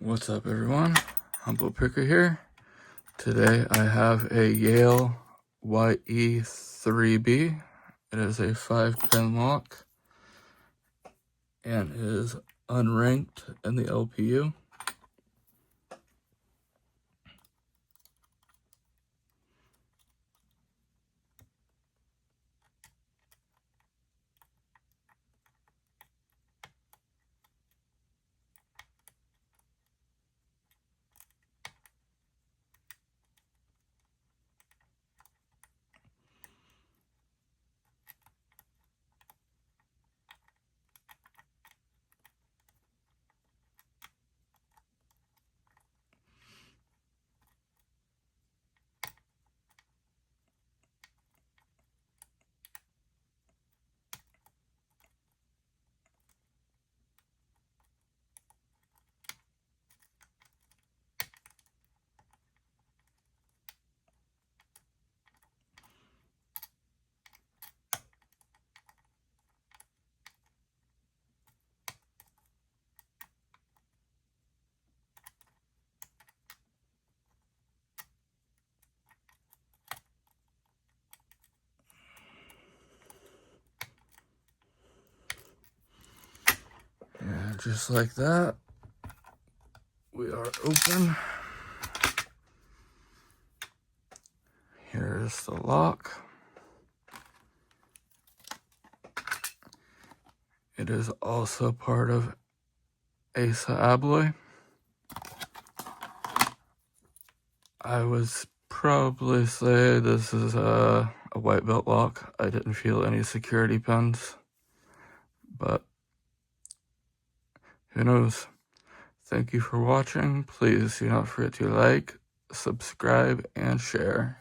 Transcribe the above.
What's up, everyone? Humble Picker here. Today I have a Yale YE3B. It is a 5-pin lock and is unranked in the LPU. And just like that, we are open. Here's the lock. It is also part of Asa Abloy. I would probably say this is a white belt lock. I didn't feel any security pins, but who knows? Thank you for watching. Please do not forget to like, subscribe, and share.